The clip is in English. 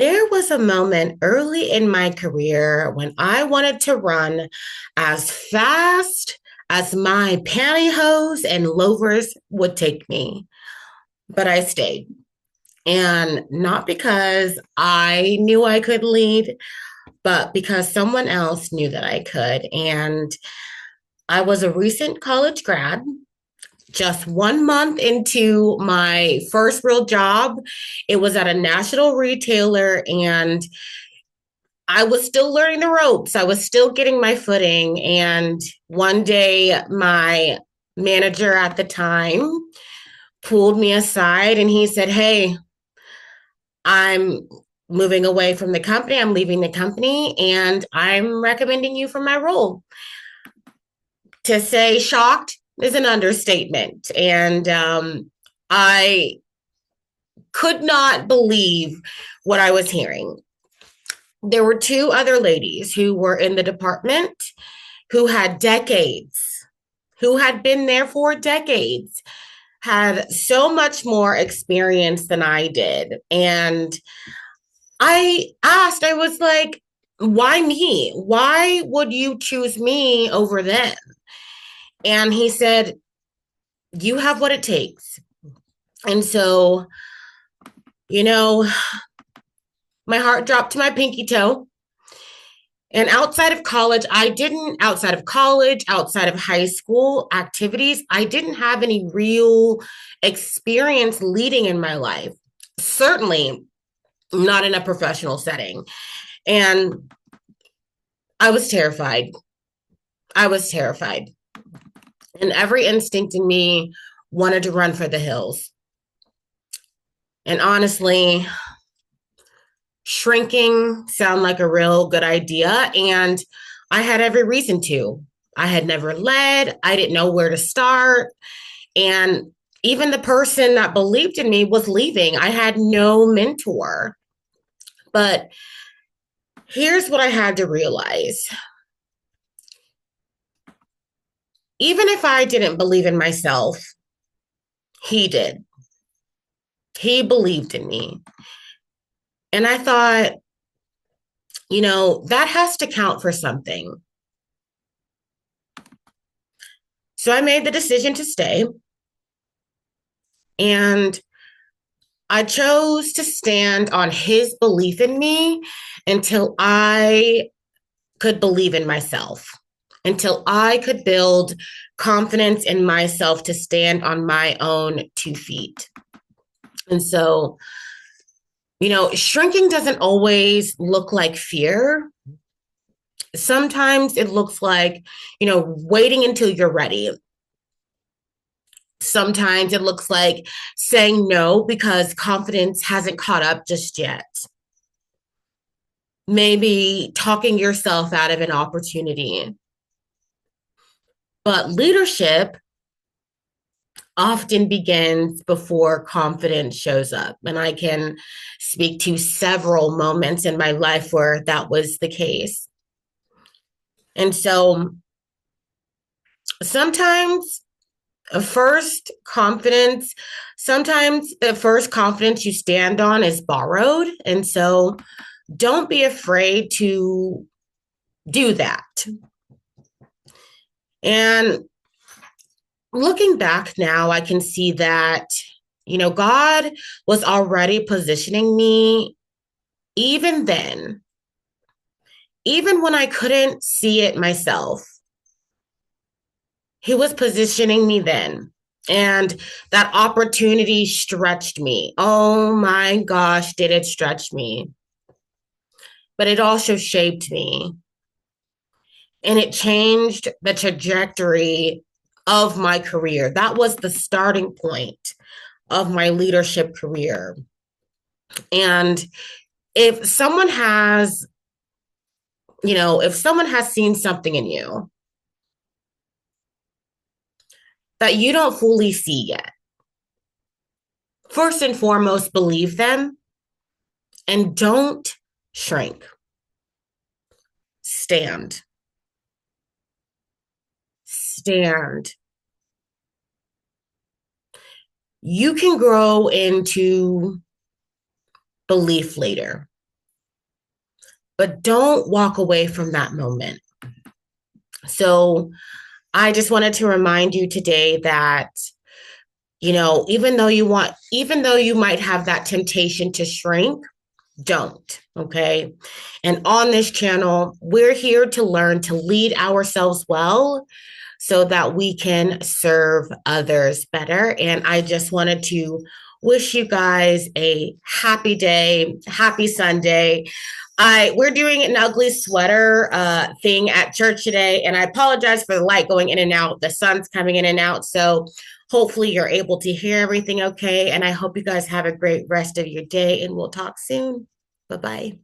There was a moment early in my career when I wanted to run as fast as my pantyhose and loafers would take me, but I stayed. And not because I knew I could lead, but because someone else knew that I could. And I was a recent college grad, just 1 month into my first real job. It was at a national retailer, and I was still learning the ropes. I was still getting my footing. And one day, my manager at the time pulled me aside and he said, "Hey, I'm moving away from the company. I'm leaving the company, and I'm recommending you for my role." To say shocked is an understatement. And I could not believe what I was hearing. There were two other ladies who were in the department who had decades, who had been there for decades, had so much more experience than I did. And I was like, why me? Why would you choose me over them? And he said, you have what it takes. And so, you know, my heart dropped to my pinky toe. And outside of college, outside of high school activities, I didn't have any real experience leading in my life. Certainly not in a professional setting. And I was terrified. I was terrified. And every instinct in me wanted to run for the hills. And honestly, shrinking sounded like a real good idea. And I had every reason to. I had never led, I didn't know where to start. And even the person that believed in me was leaving. I had no mentor. But here's what I had to realize. Even if I didn't believe in myself, he did. He believed in me. And I thought, that has to count for something. So I made the decision to stay. And I chose to stand on his belief in me until I could believe in myself, until I could build confidence in myself to stand on my own 2 feet. And so, shrinking doesn't always look like fear. Sometimes it looks like, waiting until you're ready. Sometimes it looks like saying no because confidence hasn't caught up just yet. Maybe talking yourself out of an opportunity. But leadership often begins before confidence shows up. And I can speak to several moments in my life where that was the case. And so sometimes first confidence, sometimes the first confidence you stand on is borrowed. And so don't be afraid to do that. And looking back now, I can see that, God was already positioning me even then, even when I couldn't see it myself. He was positioning me then. And that opportunity stretched me. Oh my gosh, did it stretch me? But it also shaped me. And it changed the trajectory of my career. That was the starting point of my leadership career. And if someone has, if someone has seen something in you that you don't fully see yet, first and foremost, believe them and don't shrink. Stand. Stand. You can grow into belief later. but don't walk away from that moment. So I just wanted to remind you today that, even though you might have that temptation to shrink, don't. Okay. And on this channel, we're here to learn to lead ourselves well so that we can serve others better. And I just wanted to wish you guys a happy day, happy Sunday. We're doing an ugly sweater thing at church today, and I apologize for the light going in and out. The sun's coming in and out, so hopefully you're able to hear everything okay. And I hope you guys have a great rest of your day, and we'll talk soon. Bye bye.